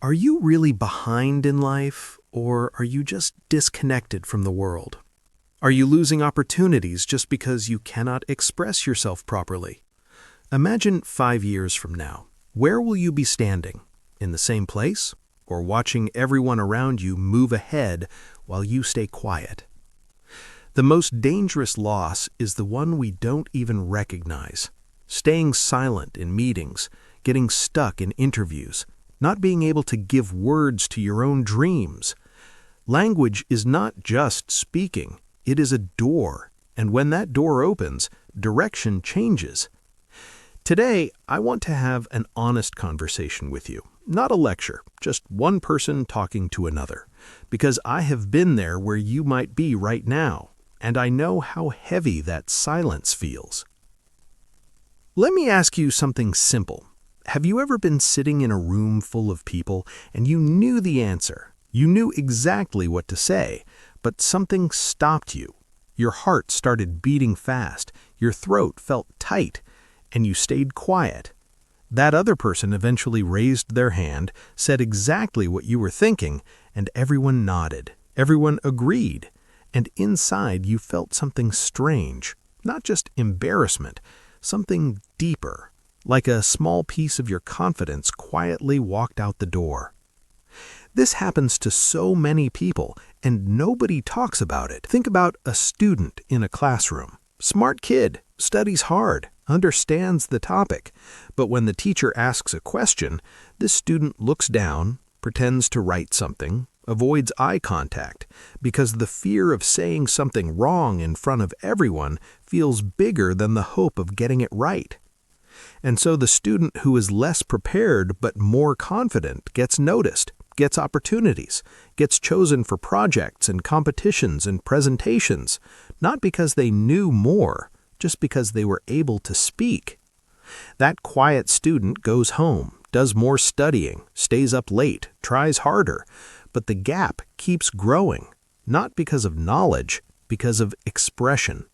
Are you really behind in life, or are you just disconnected from the world? Are you losing opportunities just because you cannot express yourself properly? Imagine 5 years from now. Where will you be standing? In the same place? Or watching everyone around you move ahead while you stay quiet? The most dangerous loss is the one we don't even recognize. Staying silent in meetings, getting stuck in interviews, not being able to give words to your own dreams. Language is not just speaking, it is a door, and when that door opens, direction changes. Today, I want to have an honest conversation with you, not a lecture, just one person talking to another, because I have been there where you might be right now, and I know how heavy that silence feels. Let me ask you something simple. Have you ever been sitting in a room full of people and you knew the answer? You knew exactly what to say, but something stopped you. Your heart started beating fast, your throat felt tight, and you stayed quiet. That other person eventually raised their hand, said exactly what you were thinking, and everyone nodded. Everyone agreed. And inside you felt something strange, not just embarrassment, something deeper, like a small piece of your confidence quietly walked out the door. This happens to so many people, and nobody talks about it. Think about a student in a classroom. Smart kid, studies hard, understands the topic, but when the teacher asks a question, this student looks down, pretends to write something, avoids eye contact, because the fear of saying something wrong in front of everyone feels bigger than the hope of getting it right. And so the student who is less prepared but more confident gets noticed, gets opportunities, gets chosen for projects and competitions and presentations, not because they knew more, just because they were able to speak. That quiet student goes home, does more studying, stays up late, tries harder, but the gap keeps growing, not because of knowledge, because of expression.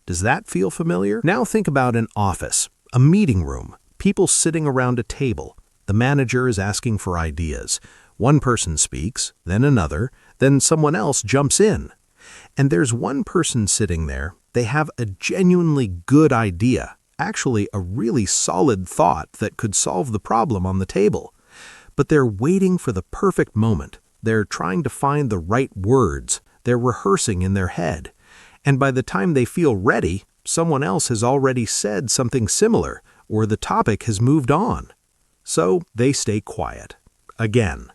Does that feel familiar? Now think about an office, a meeting room, people sitting around a table. The manager is asking for ideas. One person speaks, then another, then someone else jumps in. And there's one person sitting there, they have a genuinely good idea, actually a really solid thought that could solve the problem on the table. But they're waiting for the perfect moment. They're trying to find the right words. They're rehearsing in their head. And by the time they feel ready, someone else has already said something similar, or the topic has moved on. So they stay quiet. Again.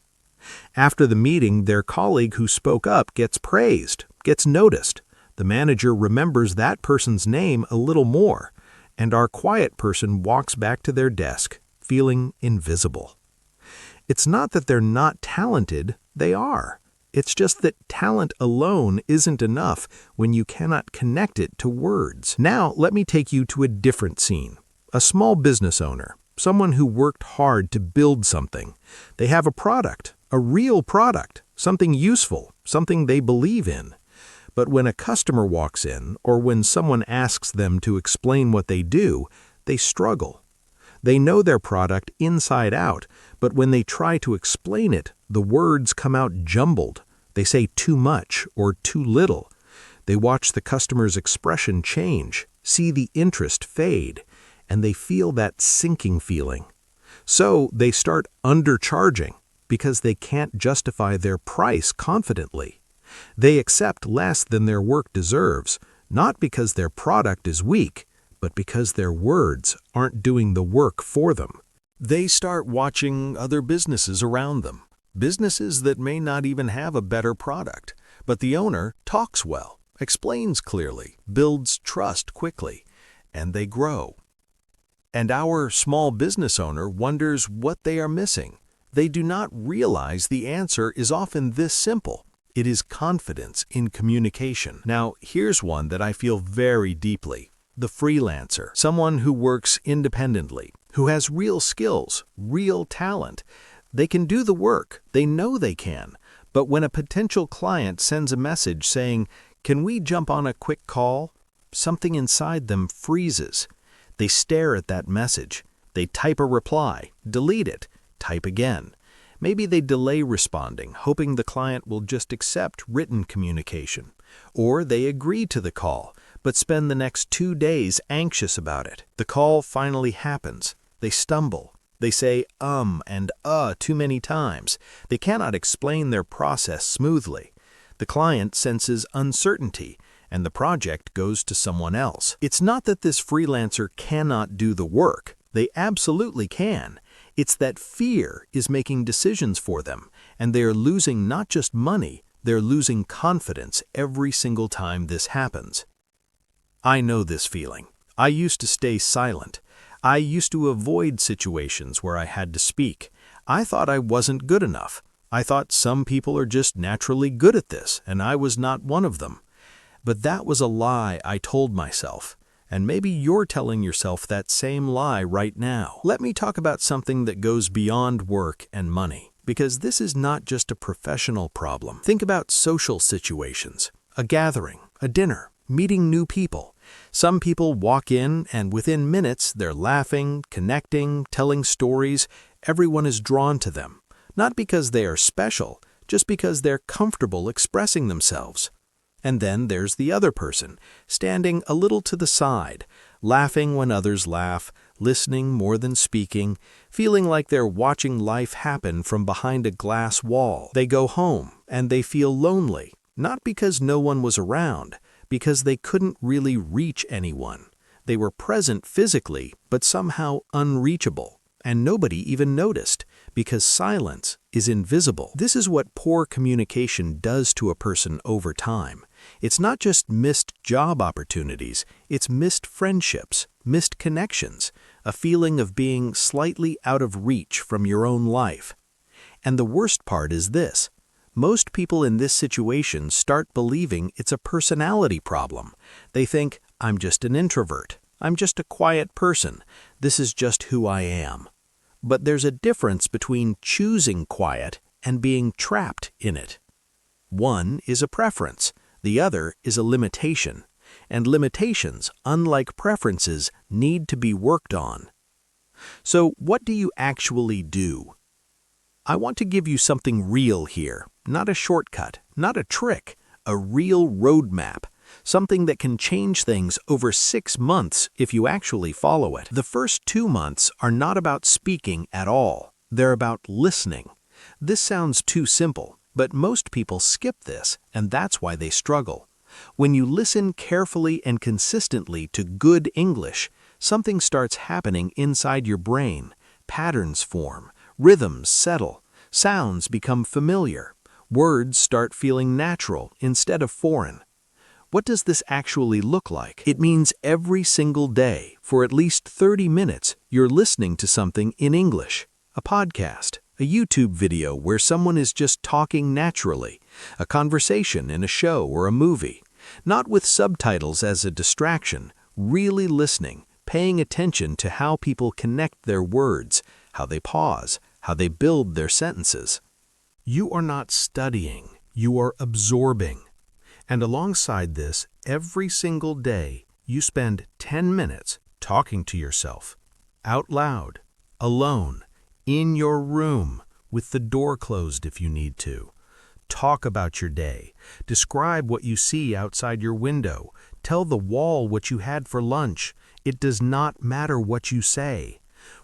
After the meeting, their colleague who spoke up gets praised, gets noticed. The manager remembers that person's name a little more, and our quiet person walks back to their desk, feeling invisible. It's not that they're not talented, they are. It's just that talent alone isn't enough when you cannot connect it to words. Now, let me take you to a different scene. A small business owner, someone who worked hard to build something. They have a product, a real product, something useful, something they believe in. But when a customer walks in, or when someone asks them to explain what they do, they struggle. They know their product inside out, but when they try to explain it, the words come out jumbled. They say too much or too little. They watch the customer's expression change, see the interest fade, and they feel that sinking feeling. So they start undercharging because they can't justify their price confidently. They accept less than their work deserves, not because their product is weak, but because their words aren't doing the work for them. They start watching other businesses around them, businesses that may not even have a better product, but the owner talks well, explains clearly, builds trust quickly, and they grow. And our small business owner wonders what they are missing. They do not realize the answer is often this simple. It is confidence in communication. Now, here's one that I feel very deeply. The freelancer, someone who works independently, who has real skills, real talent. They can do the work, they know they can, but when a potential client sends a message saying, "Can we jump on a quick call?" something inside them freezes. They stare at that message. They type a reply, delete it, type again. Maybe they delay responding, hoping the client will just accept written communication. Or they agree to the call, but spend the next 2 days anxious about it. The call finally happens. They stumble. They say and too many times. They cannot explain their process smoothly. The client senses uncertainty, and the project goes to someone else. It's not that this freelancer cannot do the work. They absolutely can. It's that fear is making decisions for them, and they are losing not just money, they're losing confidence every single time this happens. I know this feeling. I used to stay silent. I used to avoid situations where I had to speak. I thought I wasn't good enough. I thought some people are just naturally good at this, and I was not one of them. But that was a lie I told myself. And maybe you're telling yourself that same lie right now. Let me talk about something that goes beyond work and money, because this is not just a professional problem. Think about social situations, a gathering, a dinner, meeting new people. Some people walk in and within minutes they're laughing, connecting, telling stories. Everyone is drawn to them, not because they are special, just because they're comfortable expressing themselves. And then there's the other person, standing a little to the side, laughing when others laugh, listening more than speaking, feeling like they're watching life happen from behind a glass wall. They go home and they feel lonely, not because no one was around, because they couldn't really reach anyone. They were present physically, but somehow unreachable. And nobody even noticed, because silence is invisible. This is what poor communication does to a person over time. It's not just missed job opportunities, it's missed friendships, missed connections, a feeling of being slightly out of reach from your own life. And the worst part is this. Most people in this situation start believing it's a personality problem. They think, I'm just an introvert. I'm just a quiet person. This is just who I am. But there's a difference between choosing quiet and being trapped in it. One is a preference. The other is a limitation. And limitations, unlike preferences, need to be worked on. So what do you actually do? I want to give you something real here, not a shortcut, not a trick, a real roadmap, something that can change things over 6 months if you actually follow it. The first 2 months are not about speaking at all. They're about listening. This sounds too simple, but most people skip this, and that's why they struggle. When you listen carefully and consistently to good English, something starts happening inside your brain. Patterns form, rhythms settle, sounds become familiar, words start feeling natural instead of foreign. What does this actually look like? It means every single day, for at least 30 minutes, you're listening to something in English. A podcast, a YouTube video where someone is just talking naturally, a conversation in a show or a movie. Not with subtitles as a distraction, really listening, paying attention to how people connect their words, how they pause, how they build their sentences. You are not studying, you are absorbing. And alongside this, every single day, you spend 10 minutes talking to yourself, out loud, alone, in your room, with the door closed if you need to. Talk about your day. Describe what you see outside your window. Tell the wall what you had for lunch. It does not matter what you say.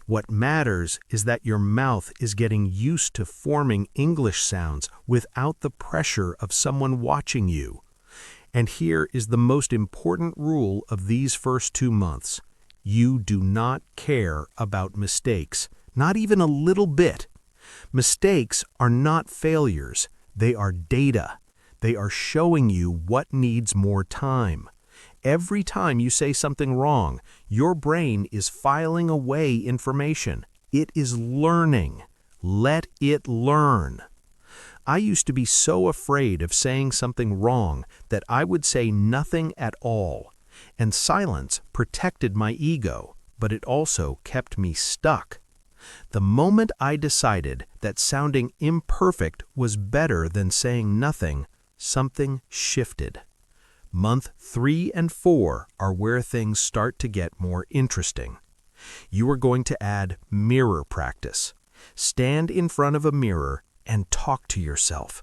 What matters is that your mouth is getting used to forming English sounds without the pressure of someone watching you. And here is the most important rule of these first 2 months. You do not care about mistakes, not even a little bit. Mistakes are not failures. They are data. They are showing you what needs more time. Every time you say something wrong, your brain is filing away information. It is learning. Let it learn. I used to be so afraid of saying something wrong that I would say nothing at all. And silence protected my ego, but it also kept me stuck. The moment I decided that sounding imperfect was better than saying nothing, something shifted. Month 3 and 4 are where things start to get more interesting. You are going to add mirror practice. Stand in front of a mirror and talk to yourself.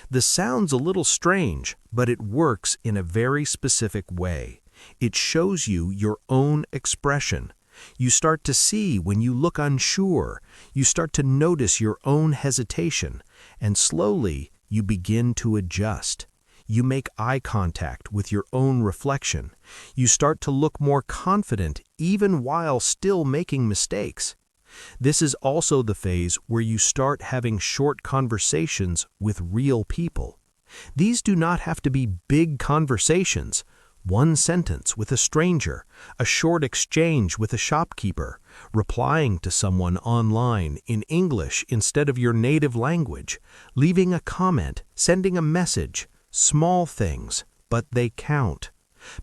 This sounds a little strange, but it works in a very specific way. It shows you your own expression. You start to see when you look unsure. You start to notice your own hesitation, and slowly you begin to adjust. You make eye contact with your own reflection. You start to look more confident even while still making mistakes. This is also the phase where you start having short conversations with real people. These do not have to be big conversations. One sentence with a stranger, a short exchange with a shopkeeper, replying to someone online in English instead of your native language, leaving a comment, sending a message. Small things, but they count.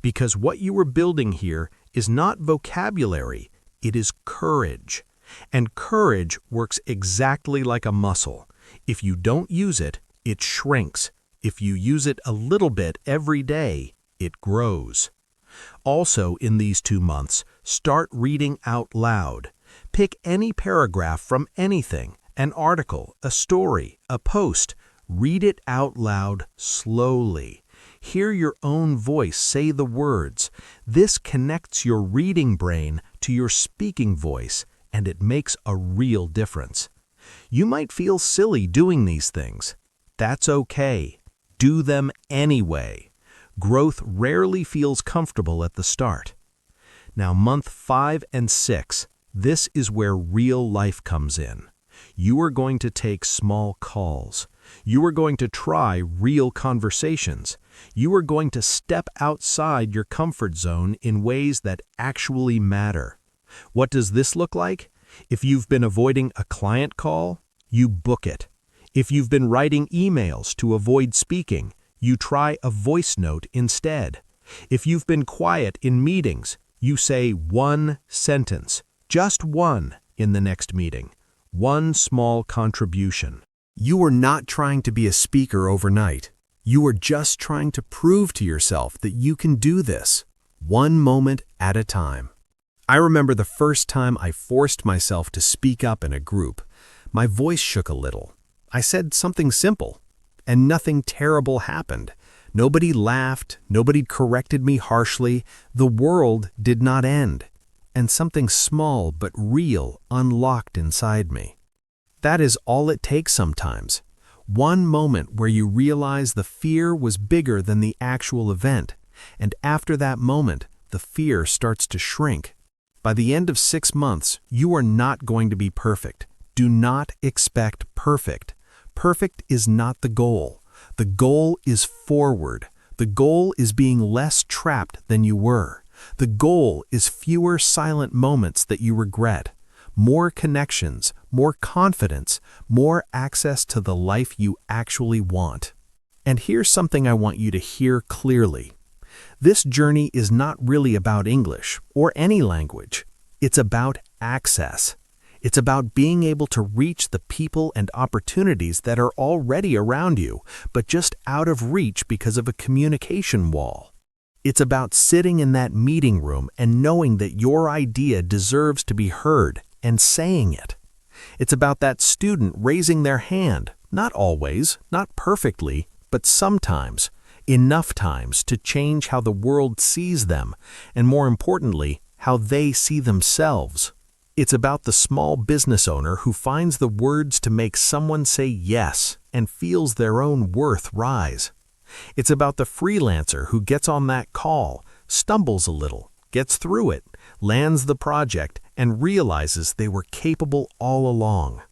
Because what you are building here is not vocabulary, it is courage. And courage works exactly like a muscle. If you don't use it, it shrinks. If you use it a little bit every day, it grows. Also, in these 2 months, start reading out loud. Pick any paragraph from anything, an article, a story, a post. Read it out loud slowly. Hear your own voice say the words. This connects your reading brain to your speaking voice, and it makes a real difference. You might feel silly doing these things. That's okay. Do them anyway. Growth rarely feels comfortable at the start. Now, month 5 and 6, this is where real life comes in. You are going to take small calls. You are going to try real conversations. You are going to step outside your comfort zone in ways that actually matter. What does this look like? If you've been avoiding a client call, you book it. If you've been writing emails to avoid speaking, you try a voice note instead. If you've been quiet in meetings, you say one sentence, just one, in the next meeting. One small contribution. You are not trying to be a speaker overnight. You are just trying to prove to yourself that you can do this, one moment at a time. I remember the first time I forced myself to speak up in a group. My voice shook a little. I said something simple, and nothing terrible happened. Nobody laughed, nobody corrected me harshly. The world did not end, and something small but real unlocked inside me. That is all it takes sometimes. One moment where you realize the fear was bigger than the actual event, and after that moment, the fear starts to shrink. By the end of 6 months, you are not going to be perfect. Do not expect perfect. Perfect is not the goal. The goal is forward. The goal is being less trapped than you were. The goal is fewer silent moments that you regret. More connections, more confidence, more access to the life you actually want. And here's something I want you to hear clearly. This journey is not really about English or any language. It's about access. It's about being able to reach the people and opportunities that are already around you, but just out of reach because of a communication wall. It's about sitting in that meeting room and knowing that your idea deserves to be heard and saying it. It's about that student raising their hand, not always, not perfectly, but sometimes, enough times to change how the world sees them, and more importantly, how they see themselves. It's about the small business owner who finds the words to make someone say yes and feels their own worth rise. It's about the freelancer who gets on that call, stumbles a little, gets through it, lands the project, and realizes they were capable all along.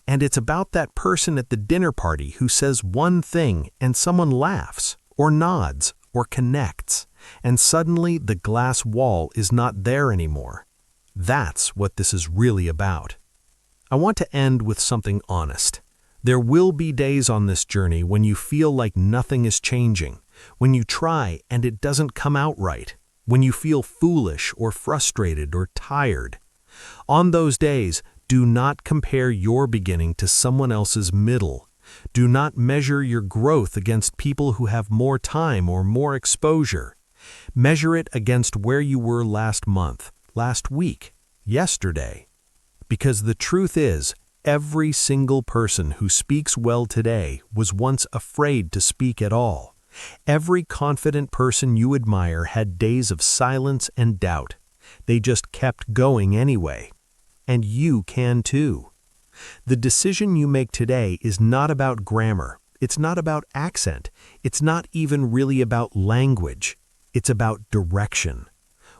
And it's about that person at the dinner party who says one thing and someone laughs, or nods, or connects, and suddenly the glass wall is not there anymore. That's what this is really about. I want to end with something honest. There will be days on this journey when you feel like nothing is changing, when you try and it doesn't come out right, when you feel foolish or frustrated or tired. On those days, do not compare your beginning to someone else's middle. Do not measure your growth against people who have more time or more exposure. Measure it against where you were last month, last week, yesterday. Because the truth is, Every single person who speaks well today was once afraid to speak at all. Every confident person you admire had days of silence and doubt. They just kept going anyway. And you can too. The decision you make today is not about grammar. It's not about accent. It's not even really about language. It's about direction.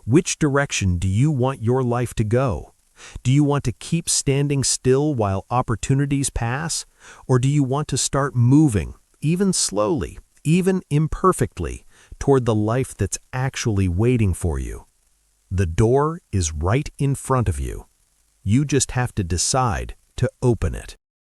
Which direction do you want your life to go? Do you want to keep standing still while opportunities pass? Or do you want to start moving, even slowly, even imperfectly, toward the life that's actually waiting for you? The door is right in front of you. You just have to decide to open it.